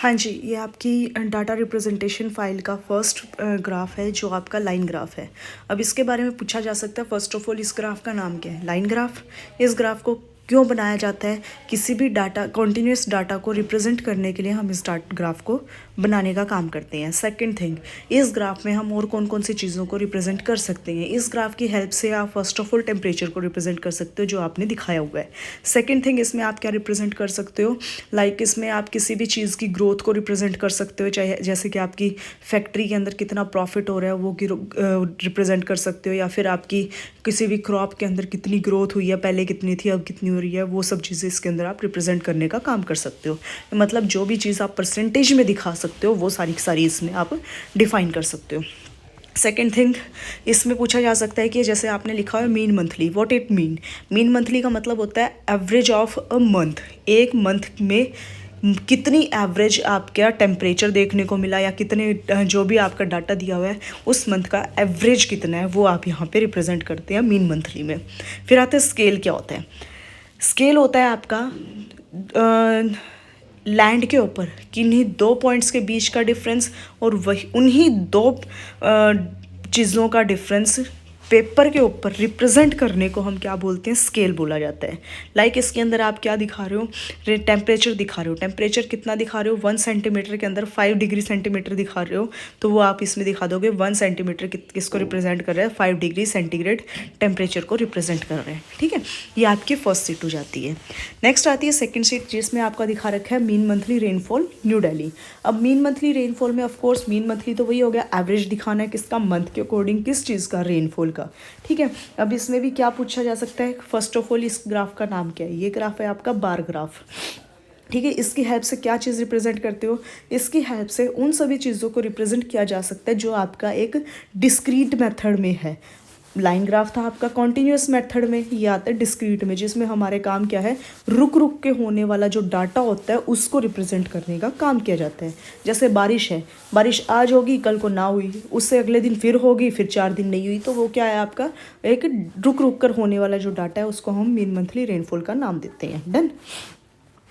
हाँ जी, ये आपकी डाटा रिप्रेजेंटेशन फ़ाइल का फर्स्ट ग्राफ है जो आपका लाइन ग्राफ है। अब इसके बारे में पूछा जा सकता है फ़र्स्ट ऑफ़ ऑल इस ग्राफ का नाम क्या है? Line graph. इस ग्राफ को क्यों बनाया जाता है? किसी भी डाटा कंटीन्यूअस डाटा को रिप्रेजेंट करने के लिए हम इस ग्राफ को बनाने का काम करते हैं। सेकंड थिंग, इस ग्राफ में हम और कौन-कौन सी चीज़ों को रिप्रेजेंट कर सकते हैं? इस ग्राफ की हेल्प से आप फर्स्ट ऑफ़ ऑल टेम्परेचर को रिप्रेजेंट कर सकते हो जो आपने दिखाया हुआ है। सेकंड थिंग, इसमें आप क्या रिप्रेजेंट कर सकते हो? लाइक इसमें आप किसी भी चीज़ की ग्रोथ को रिप्रेजेंट कर सकते हो, चाहे जैसे कि आपकी फैक्ट्री के अंदर कितना प्रॉफिट हो रहा है वो रिप्रेजेंट कर सकते हो, या फिर आपकी किसी भी क्रॉप के अंदर कितनी ग्रोथ हुई है, पहले कितनी थी अब कितनी हो रही है, वो सब चीज़ें इसके अंदर आप रिप्रेजेंट करने का काम कर सकते हो। मतलब जो भी चीज़ आप परसेंटेज में दिखा सकते हो वो सारी की सारी इसमें आप डिफाइन कर सकते हो। सेकेंड थिंग, इसमें पूछा जा सकता है कि जैसे आपने लिखा है mean monthly, what it mean monthly का मतलब होता है एवरेज ऑफ अ मंथ। एक मंथ में कितनी एवरेज आपका टेम्परेचर देखने को मिला, या कितने जो भी आपका डाटा दिया हुआ है उस मंथ का एवरेज कितना है वो आप यहाँ पे रिप्रेजेंट करते हैं मीन मंथली में। फिर आता है स्केल। क्या होता है स्केल? होता है आपका लैंड के ऊपर किन्हीं दो पॉइंट्स के बीच का डिफरेंस, और वही उन्हीं दो चीज़ों का डिफरेंस पेपर के ऊपर रिप्रेजेंट करने को हम क्या बोलते हैं? स्केल बोला जाता है। लाइक इसके अंदर आप क्या दिखा रहे हो? टेम्परेचर दिखा रहे हो। टेम्परेचर कितना दिखा रहे हो? 1 सेंटीमीटर के अंदर 5 डिग्री सेंटीमीटर दिखा रहे हो, तो वो आप इसमें दिखा दोगे 1 सेंटीमीटर किसको रिप्रेजेंट कर रहा है? 5 डिग्री सेंटीग्रेड टेम्परेचर को रिप्रेजेंट कर रहे हैं। ठीक है, ये आपकी फर्स्ट सीट हो जाती है। नेक्स्ट आती है सेकंड सीट, जिसमें आपका दिखा रखा है mean monthly rainfall new Delhi. अब मीन मंथली रेनफॉल में ऑफकोर्स मीन मंथली तो वही हो गया, एवरेज दिखाना है किसका? मंथ के अकॉर्डिंग किस चीज़ का? रेनफॉल का। ठीक है, अब इसमें भी क्या पूछा जा सकता है? फर्स्ट ऑफ ऑल इस ग्राफ का नाम क्या है? ये ग्राफ है आपका बार ग्राफ। ठीक है, इसकी हेल्प से क्या चीज़ रिप्रेजेंट करते हो? इसकी हेल्प से उन सभी चीज़ों को रिप्रेजेंट किया जा सकता है जो आपका एक डिस्क्रीट मेथड में है। लाइन ग्राफ था आपका कॉन्टिन्यूस मेथड में, ये आता है डिस्क्रीट में, जिसमें हमारे काम क्या है? रुक रुक के होने वाला जो डाटा होता है उसको रिप्रेजेंट करने का काम किया जाता है। जैसे बारिश है, बारिश आज होगी कल को ना हुई, उससे अगले दिन फिर होगी, फिर 4 दिन नहीं हुई, तो वो क्या है आपका? एक रुक रुक कर होने वाला जो डाटा है उसको हम मीन मंथली रेनफॉल का नाम देते हैं। डन।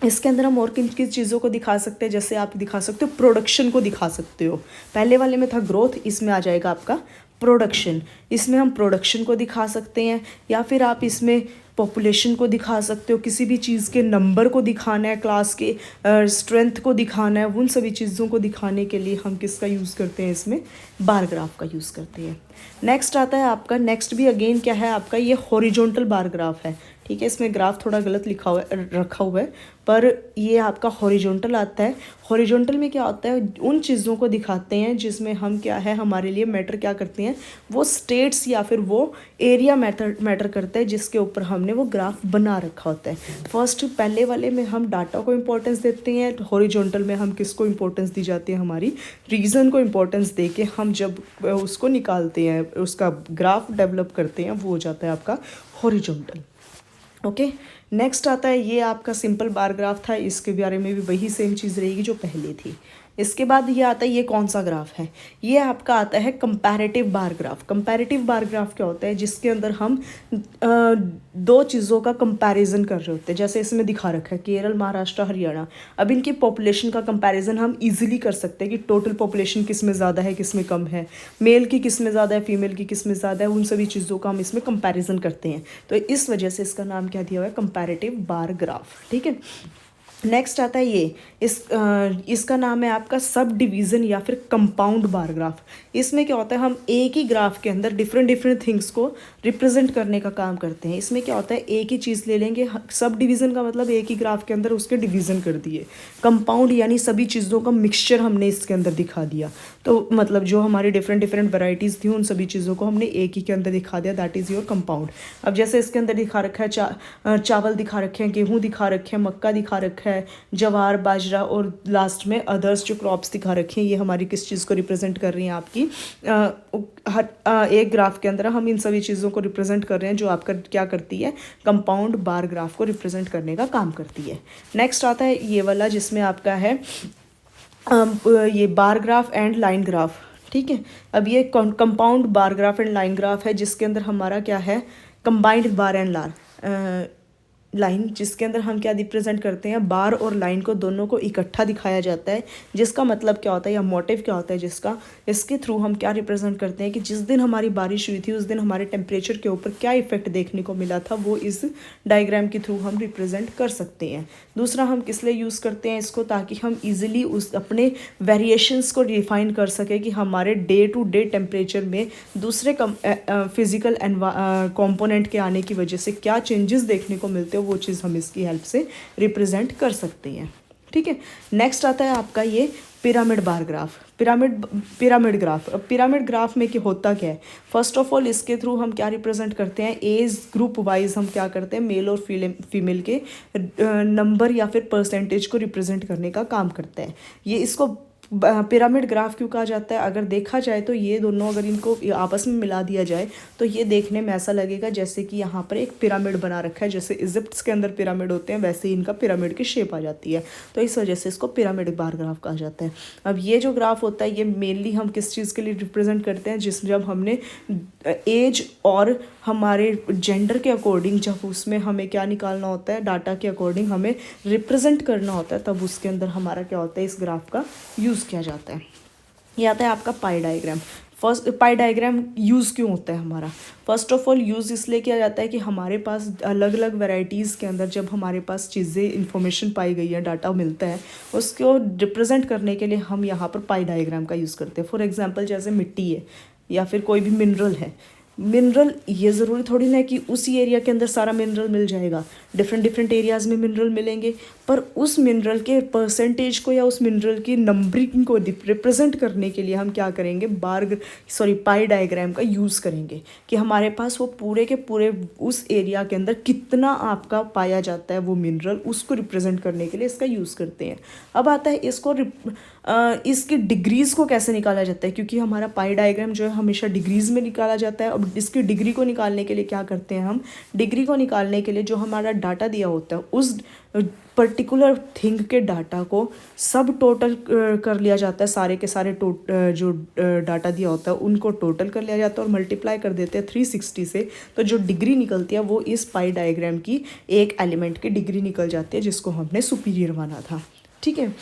इसके अंदर हम और किन किन चीज़ों को दिखा सकते हैं? जैसे आप दिखा सकते हो प्रोडक्शन को दिखा सकते हो। पहले वाले में था ग्रोथ, इसमें आ जाएगा आपका प्रोडक्शन। इसमें हम प्रोडक्शन को दिखा सकते हैं, या फिर आप इसमें पॉपुलेशन को दिखा सकते हो। किसी भी चीज़ के नंबर को दिखाना है, क्लास के स्ट्रेंथ को दिखाना है, उन सभी चीज़ों को दिखाने के लिए हम किसका यूज़ करते हैं? इसमें बार ग्राफ का यूज़ करते हैं। नेक्स्ट आता है आपका, नेक्स्ट भी अगेन क्या है आपका? ये हॉरिजॉन्टल बार ग्राफ है। ठीक है, इसमें ग्राफ थोड़ा गलत लिखा हुआ है, रखा हुआ है, पर ये आपका हॉरिजॉन्टल आता है। हॉरिजॉन्टल में क्या होता है? उन चीज़ों को दिखाते हैं जिसमें हम क्या है, हमारे लिए मैटर क्या करते हैं? वो स्टेट्स या फिर वो एरिया मैटर करता है जिसके ऊपर हमने वो ग्राफ बना रखा होता है। फर्स्ट पहले वाले में हम डाटा को इम्पोर्टेंस देते हैं, हॉरिजॉन्टल में हम किसको इम्पोर्टेंस दी जाती है? हमारी रीज़न को इम्पोर्टेंस दे के हम जब उसको निकालते हैं, उसका ग्राफ डेवलप करते हैं, वो हो जाता है आपका हॉरिजॉन्टल। ओके, नेक्स्ट आता है ये आपका सिंपल बार ग्राफ था, इसके बारे में भी वही सेम चीज़ रहेगी जो पहले थी। इसके बाद ये आता है, ये कौन सा ग्राफ है? ये आपका आता है comparative bar graph. Comparative bar graph क्या होता है? जिसके अंदर हम दो चीज़ों का कंपैरिजन कर रहे होते हैं। जैसे इसमें दिखा रखा है केरल, महाराष्ट्र, हरियाणा। अब इनकी पॉपुलेशन का कंपैरिजन हम इजीली कर सकते हैं कि टोटल पॉपुलेशन किस में ज़्यादा है, किस में कम है, मेल की किस में ज़्यादा है, फीमेल की किस में ज़्यादा है, उन सभी चीज़ों का हम इसमें कंपैरिजन करते हैं। तो इस वजह से इसका नाम क्या दिया हुआ है? Comparative bar graph. ठीक है, नेक्स्ट आता है ये इसका नाम है आपका सब डिवीज़न या फिर कंपाउंड बार ग्राफ। इसमें क्या होता है? हम एक ही ग्राफ के अंदर डिफरेंट थिंग्स को रिप्रेजेंट करने का काम करते हैं। इसमें क्या होता है? एक ही चीज़ ले लेंगे, सब डिवीज़न का मतलब एक ही ग्राफ के अंदर उसके डिवीज़न कर दिए। कंपाउंड यानी सभी चीज़ों का मिक्सचर हमने इसके अंदर दिखा दिया। तो मतलब जो हमारी डिफरेंट वैराइटीज़ थी उन सभी चीज़ों को हमने एक ही के अंदर दिखा दिया, दैट इज़ योर कंपाउंड। अब जैसे इसके अंदर दिखा रखा है चावल दिखा रखे हैं, गेहूँ दिखा रखे हैं, मक्का दिखा रखा है, जवार, बाजरा, और लास्ट में अदर्स जो क्रॉप्स दिखा रखे हैं, ये हमारी किस चीज़ को रिप्रेजेंट कर रही हैं? आपकी हर एक ग्राफ के अंदर हम इन सभी चीज़ों को रिप्रेजेंट कर रहे हैं जो आपका क्या करती है? कंपाउंड बार ग्राफ को रिप्रेजेंट करने का काम करती है। नेक्स्ट आता है ये वाला जिसमें आपका है ये bar graph and line graph. ठीक है, अब ये compound bar graph and line graph है जिसके अंदर हमारा क्या है? कंबाइंड बार एंड लार लाइन जिसके अंदर हम क्या रिप्रेजेंट करते हैं, बार और लाइन को दोनों को इकट्ठा दिखाया जाता है, जिसका मतलब क्या होता है या मोटिव क्या होता है जिसका, इसके थ्रू हम क्या रिप्रेजेंट करते हैं कि जिस दिन हमारी बारिश हुई थी उस दिन हमारे टेम्परेचर के ऊपर क्या इफेक्ट देखने को मिला था, वो इस डायग्राम के थ्रू हम रिप्रेजेंट कर सकते हैं। दूसरा हम किस लिए यूज़ करते हैं इसको, ताकि हम इजीली उस अपने वेरिएशंस को डिफाइन कर सके कि हमारे डे टू डे टेम्परेचर में दूसरे फिजिकल कंपोनेंट के आने की वजह से क्या चेंजेस देखने को मिलते हैं, वो चीज़ हम इसकी हेल्प से रिप्रेजेंट कर सकते हैं। ठीक है, नेक्स्ट आता है आपका ये pyramid bar graph, pyramid graph. अब पिरामिड ग्राफ में क्या होता क्या है, फर्स्ट ऑफ ऑल इसके थ्रू हम क्या रिप्रेजेंट करते हैं, एज ग्रुप वाइज हम क्या करते हैं, मेल और फीमेल के नंबर या फिर परसेंटेज को रिप्रेजेंट करने का काम करता है। ये इसको पिरामिड ग्राफ क्यों कहा जाता है, अगर देखा जाए तो ये दोनों अगर इनको आपस में मिला दिया जाए तो ये देखने में ऐसा लगेगा जैसे कि यहाँ पर एक पिरामिड बना रखा है, जैसे इजिप्ट के अंदर पिरामिड होते हैं वैसे ही इनका पिरामिड की शेप आ जाती है, तो इस वजह से इसको पिरामिड बार ग्राफ कहा जाता है। अब ये जो ग्राफ होता है ये मेनली हम किस चीज़ के लिए रिप्रेजेंट करते हैं, जब हमने एज और हमारे जेंडर के अकॉर्डिंग जब उसमें हमें क्या निकालना होता है, डाटा के अकॉर्डिंग हमें रिप्रेजेंट करना होता है, तब उसके अंदर हमारा क्या होता है, इस ग्राफ का यूज़ किया जाता है। ये आता है आपका पाई डायग्राम। फर्स्ट पाई डायग्राम यूज़ क्यों होता है हमारा, फर्स्ट ऑफ ऑल यूज़ इसलिए किया जाता है कि हमारे पास अलग अलग वैरायटीज़ के अंदर जब हमारे पास चीज़ें इन्फॉर्मेशन पाई गई है, डाटा मिलता है, उसको रिप्रेजेंट करने के लिए हम यहाँ पर पाई डायग्राम का यूज़ करते हैं। फॉर एग्जांपल जैसे मिट्टी है या फिर कोई भी मिनरल है, मिनरल ये ज़रूरी थोड़ी ना कि उसी एरिया के अंदर सारा मिनरल मिल जाएगा, डिफरेंट डिफरेंट एरियाज़ में मिनरल मिलेंगे, पर उस मिनरल के परसेंटेज को या उस मिनरल की नंबरिंग को रिप्रेजेंट करने के लिए हम क्या करेंगे, पाई डायग्राम का यूज़ करेंगे कि हमारे पास वो पूरे के पूरे उस एरिया के अंदर कितना आपका पाया जाता है वो मिनरल, उसको रिप्रेजेंट करने के लिए इसका यूज़ करते हैं। अब आता है इसको इसकी डिग्रीज़ को कैसे निकाला जाता है, क्योंकि हमारा पाई डायग्राम जो है हमेशा डिग्रीज़ में निकाला जाता है। अब इसकी डिग्री को निकालने के लिए क्या करते हैं हम, डिग्री को निकालने के लिए जो हमारा डाटा दिया होता है उस पर्टिकुलर थिंग के डाटा को सब टोटल कर लिया जाता है, सारे के सारे जो डाटा दिया होता है उनको टोटल कर लिया जाता है और मल्टीप्लाई कर देते हैं 360 से, तो जो डिग्री निकलती है वो इस पाई डायग्राम की एक एलिमेंट की डिग्री निकल जाती है जिसको हमने सुपीरियर माना था। ठीक है,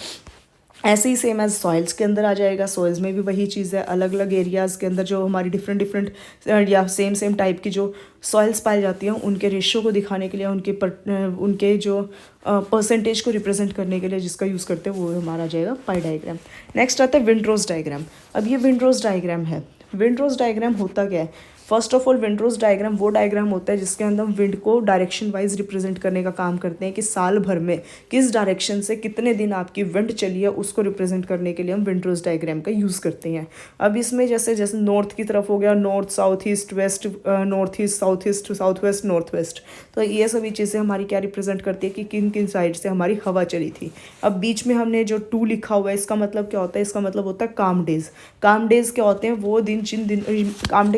ऐसे ही सेम एज सॉइल्स के अंदर आ जाएगा, सॉइल्स में भी वही चीज़ है, अलग अलग एरियाज़ के अंदर जो हमारी डिफरेंट डिफरेंट या सेम टाइप की जो सॉइल्स पाई जाती हैं उनके रेशियो को दिखाने के लिए, उनके जो परसेंटेज को रिप्रेजेंट करने के लिए जिसका यूज़ करते हैं वो हमारा आ जाएगा पाई डायग्राम। नेक्स्ट आता है विंडरोज डायग्राम। अब ये विंडरोज डायग्राम है, विंडरोज डायग्राम होता क्या है, first of all wind rose diagram वो डायग्राम होता है जिसके अंदर हम विंड को डायरेक्शन वाइज रिप्रेजेंट करने का काम करते हैं कि साल भर में किस डायरेक्शन से कितने दिन आपकी विंड चली है उसको रिप्रेजेंट करने के लिए हम विंडरोज डायग्राम का यूज़ करते हैं। अब इसमें जैसे जैसे नॉर्थ की तरफ हो गया, north south east west, north east south west north west, तो ये सभी चीज़ें हमारी क्या रिप्रेजेंट करती है कि किन किन साइड से हमारी हवा चली थी। अब बीच में हमने जो 2 लिखा हुआ है इसका मतलब क्या होता है, इसका मतलब होता है काम डेज। काम डेज क्या होते हैं, वो दिन जिन दिन काम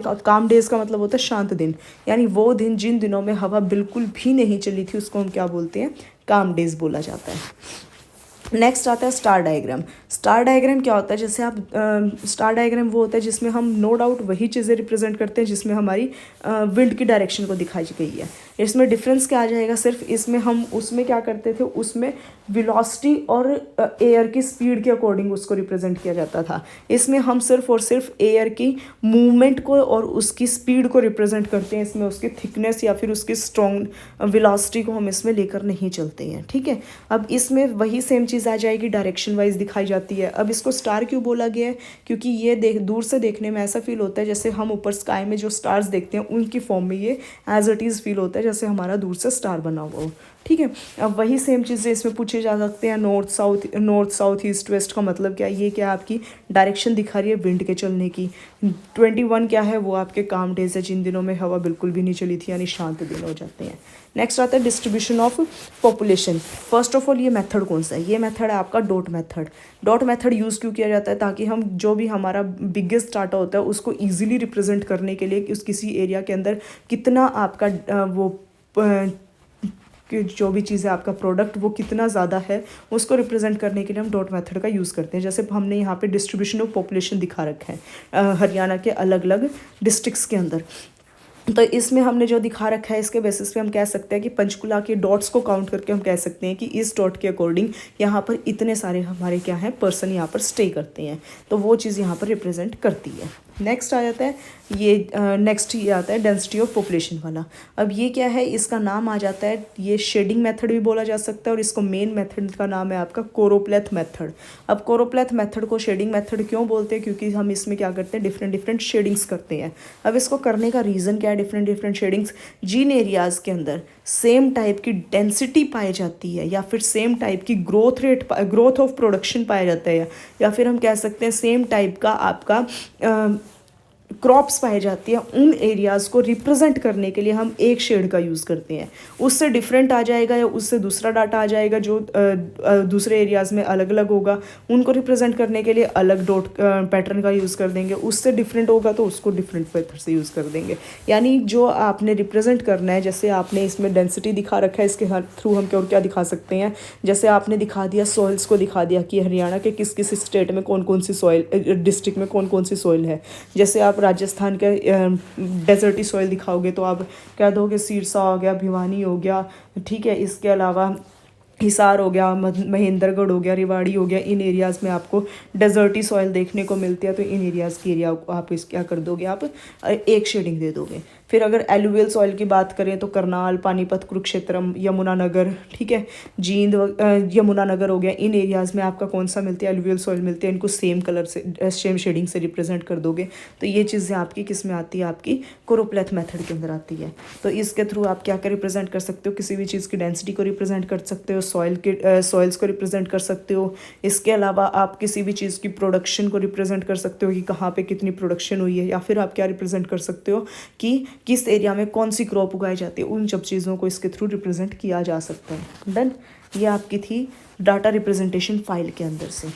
डेज का मतलब होता है शांत दिन, यानी वो दिन जिन दिनों में हवा बिल्कुल भी नहीं चली थी उसको हम क्या बोलते हैं, काम डेज बोला जाता है। नेक्स्ट आता है स्टार डायग्राम। स्टार डायग्राम क्या होता है, जैसे आप स्टार डायग्राम वो होता है जिसमें हम नो डाउट वही चीज़ें रिप्रेजेंट करते हैं जिसमें हमारी विंड की डायरेक्शन को दिखाई गई है। इसमें डिफरेंस क्या आ जाएगा, सिर्फ इसमें हम उसमें क्या करते थे, उसमें वेलोसिटी और एयर की स्पीड के अकॉर्डिंग उसको रिप्रेजेंट किया जाता था। इसमें हम सिर्फ और सिर्फ एयर की मूवमेंट को और उसकी स्पीड को रिप्रेजेंट करते हैं, इसमें उसकी थिकनेस या फिर उसकी स्ट्रॉन्ग वेलोसिटी को हम इसमें लेकर नहीं चलते हैं। ठीक है, अब इसमें वही सेम चीज़ आ जाएगी, डायरेक्शन वाइज दिखाई जाती है। अब इसको स्टार क्यों बोला गया है, क्योंकि ये दूर से देखने में ऐसा फील होता है जैसे हम ऊपर स्काई में जो स्टार्स देखते हैं उनकी फॉर्म में ये एज इट इज़ फील होता है जैसे हमारा दूर से स्टार बना हुआ हो। ठीक है, अब वही सेम चीज़ें इसमें पूछे जा सकते हैं, नॉर्थ साउथ ईस्ट वेस्ट का मतलब क्या है, ये क्या आपकी डायरेक्शन दिखा रही है विंड के चलने की। 21 क्या है, वो आपके काम डेज है जिन दिनों में हवा बिल्कुल भी नहीं चली थी, यानी शांत दिन हो जाते हैं। नेक्स्ट आता है distribution of population. First of all ये मेथड कौन सा है, ये मेथड है आपका dot method. Dot method use क्यों किया जाता है, ताकि हम जो भी हमारा बिगेस्ट डाटा होता है उसको ईजिली रिप्रेजेंट करने के लिए कि उस किसी एरिया के अंदर कितना आपका कि जो भी चीज़ है आपका प्रोडक्ट वो कितना ज़्यादा है उसको रिप्रेजेंट करने के लिए हम डॉट मेथड का यूज़ करते हैं। जैसे हमने यहाँ पे डिस्ट्रीब्यूशन ऑफ पॉपुलेशन दिखा रखा है हरियाणा के अलग अलग डिस्ट्रिक्ट्स के अंदर। तो इसमें हमने जो दिखा रखा है इसके बेसिस पे हम कह सकते हैं कि पंचकुला के डॉट्स को काउंट करके हम कह सकते हैं कि इस डॉट के अकॉर्डिंग यहाँ पर इतने सारे हमारे क्या हैं पर्सन यहाँ पर स्टे करते हैं, तो वो चीज़ यहाँ पर रिप्रेजेंट करती है। नेक्स्ट आ जाता है ये नेक्स्ट ये आता है डेंसिटी ऑफ पॉपुलेशन वाला। अब ये क्या है, इसका नाम आ जाता है, ये शेडिंग मेथड भी बोला जा सकता है और इसको मेन मेथड का नाम है आपका कोरोप्लेथ मेथड। अब कोरोप्लेथ मेथड को शेडिंग मेथड क्यों बोलते हैं, क्योंकि हम इसमें क्या करते हैं डिफरेंट डिफरेंट शेडिंग्स करते हैं। अब इसको करने का रीज़न क्या है, डिफरेंट डिफरेंट शेडिंग्स जिन एरियाज़ के अंदर सेम टाइप की डेंसिटी पाई जाती है या फिर सेम टाइप की ग्रोथ ऑफ प्रोडक्शन पाया जाता है, या फिर हम कह सकते हैं सेम टाइप का आपका क्रॉप्स पाई जाती है, उन एरियाज़ को रिप्रेजेंट करने के लिए हम एक शेड का यूज़ करते हैं। उससे डिफरेंट आ जाएगा या उससे दूसरा डाटा आ जाएगा जो दूसरे एरियाज़ में अलग अलग होगा, उनको रिप्रेजेंट करने के लिए अलग डॉट पैटर्न का यूज़ कर देंगे। उससे डिफरेंट होगा तो उसको डिफरेंट मेथड से यूज़ कर देंगे। यानी जो आपने रिप्रेजेंट करना है, जैसे आपने इसमें डेंसिटी दिखा रखा है, इसके थ्रू हम क्या दिखा सकते हैं, जैसे आपने दिखा दिया सॉइल्स को दिखा दिया कि हरियाणा के किस किस स्टेट में कौन कौन सी सॉइल, डिस्ट्रिक्ट में कौन कौन सी सॉइल है। जैसे आप राजस्थान के डेजर्टी सॉइल दिखाओगे तो आप क्या दोगे, सिरसा हो गया, भिवानी हो गया, ठीक है, इसके अलावा हिसार हो गया, महेंद्रगढ़ हो गया, रेवाड़ी हो गया, इन एरियाज़ में आपको डेजर्टी सॉइल देखने को मिलती है। तो इन एरियाज़ की एरिया को आप इस क्या कर दोगे, आप एक शेडिंग दे दोगे। फिर अगर एलुवियल सॉइल की बात करें तो करनाल, पानीपत, कुरुक्षेत्रम, यमुनानगर, ठीक है, जींद, यमुनानगर हो गया, इन एरियाज़ में आपका कौन सा मिलती है, एलुवियल सॉइल मिलती है। इनको सेम कलर से सेम शेडिंग से रिप्रेजेंट कर दोगे। तो ये चीज़ें आपकी किस में आती है, आपकी कोरोप्लेथ मेथड के अंदर आती है। तो इसके थ्रू आप क्या रिप्रेजेंट कर सकते हो, किसी भी चीज़ की डेंसिटी को रिप्रेजेंट कर सकते हो, सॉइल्स को रिप्रेजेंट कर सकते हो। इसके अलावा आप किसी भी चीज़ की प्रोडक्शन को रिप्रेजेंट कर सकते हो कि कहाँ पे कितनी प्रोडक्शन हुई है, या फिर आप क्या रिप्रेजेंट कर सकते हो कि किस एरिया में कौन सी क्रॉप उगाई जाती है। उन सब चीज़ों को इसके थ्रू रिप्रेजेंट किया जा सकता है। डन, ये आपकी थी डाटा रिप्रेजेंटेशन फाइल के अंदर से।